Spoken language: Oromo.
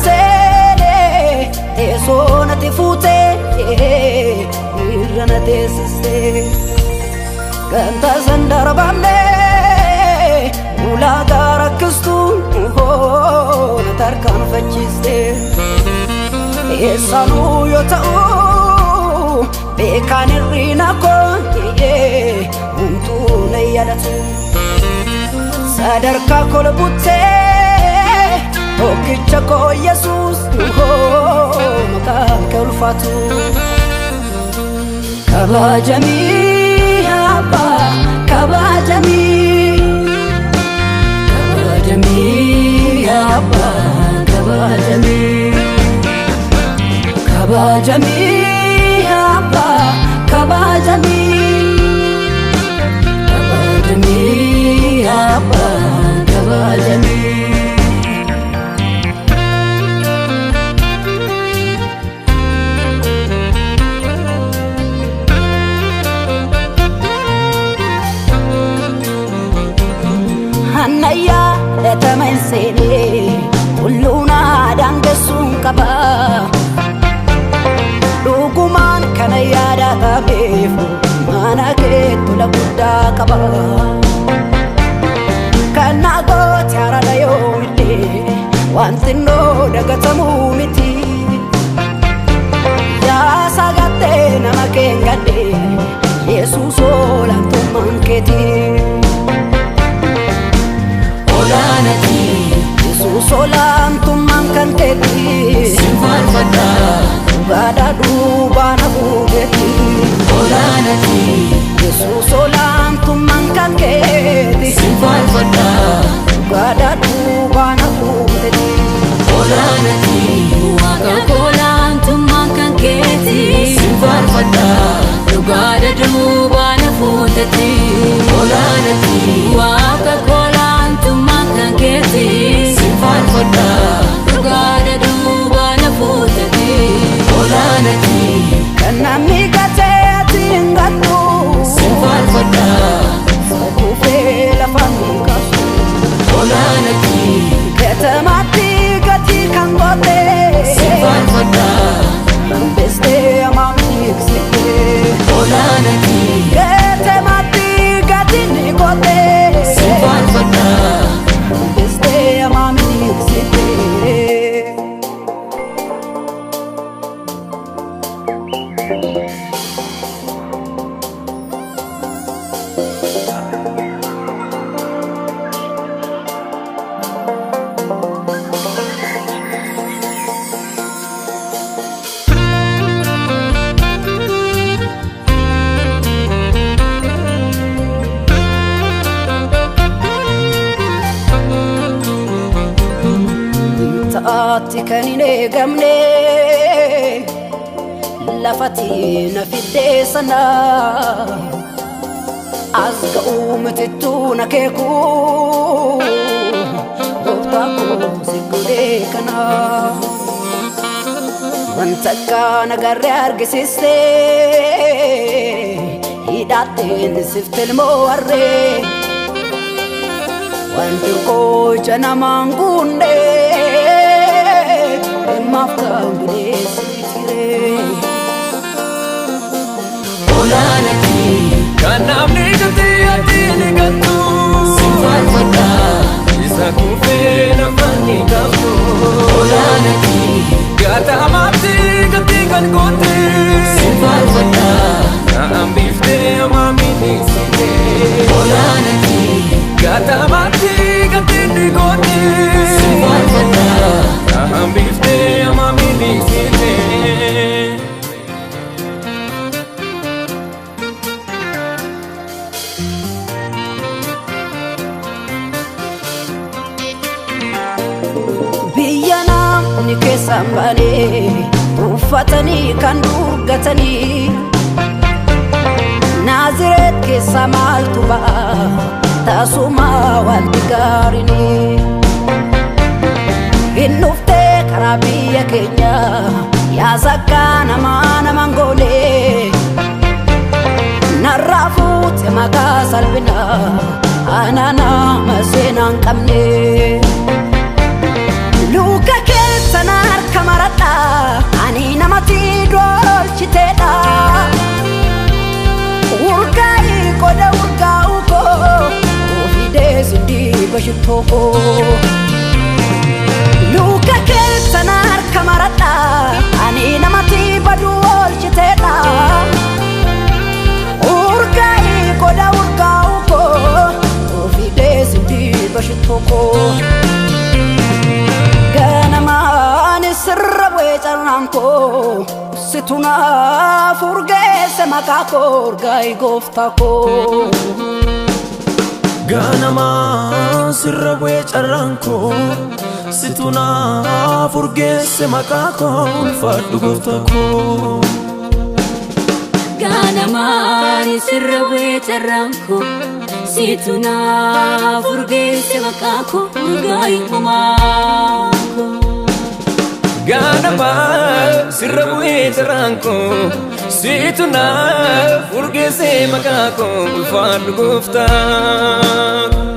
sene tesona te fute irana tesiste kanta sandara bamne ula gara kustu ho tarkan fachiste esanu yotau bekan rina ko untu nayadatu sadarka kolbutte okicha ko Jesus ho maka kulfatu kabajami abba kabajami abba kabajami abba kabajami abba kabajami hanaya letamansene uluna dangesun kaba luguman kanaya databefu manake tula buddha kaba kanago tiara layo mite wantino dagatamu miti ya sagate namakengade Jesus olantu manketi olanati Jesus olantu manketi simfal fada gada dubana bugeti olanati Jesus olantu manketi simfal fada gada dubana bugeti olanati waga olantu manketi simfal fada gada dubana bugeti olanati waga olantu manketi simfal fada gada dubana bugeti olanati kanami gateti ngatu simfal fada kufe la famuka olanati ketamati gati kangote simfal fada beste amami existe olanati ketamati gati nikote simfal fada beste amami existe taati kanine gamne lafati nafide sana azga umtitu nakeku goftaku sigude kana wantaka nagarre argisiste hidaten siftel moarre wantuko jana mangunde mafkangde sitire olanati kanamni gati atini gatu simfal fada isakufe na fani gatu olanati gata amati gati kan kote simfal fada na ambifte amami nisite olanati gata amati gati kote simfal fada na ambifte amami nisite nike sambane ufatani kan durgatani naziret ke samal tuba tasuma wantigarini innufte karabiya kenya ya zakana mana mangole narafut maga salbina anana masenan kamne luka ketana namatti dolchiteedha urgaa'ii qoda urgaa'u koo ofiidee sindii bashitoo koo luka keessan harka maradha ani namatti badu olchiteedha urgaa'ii qoda urgaa'u koo ofiidee sindii bashitoo koo ganamaan sirra bu'ee carraan koo situ naaf urgeesse maqaa koo urgaa'ii gooftaa koo ganamaan sirra bu'ee carraan koo situ naaf urgeesse maqaa koo ulfaadhu gooftaa koo ganamaan sirra bu'ee carraan koo situ naaf urgeesse maqaa koo urgaa'ii homaa ganamaan sirra bu'ee carraan koo situ naaf urgeesse maqaa koo ulfaadhu gooftaa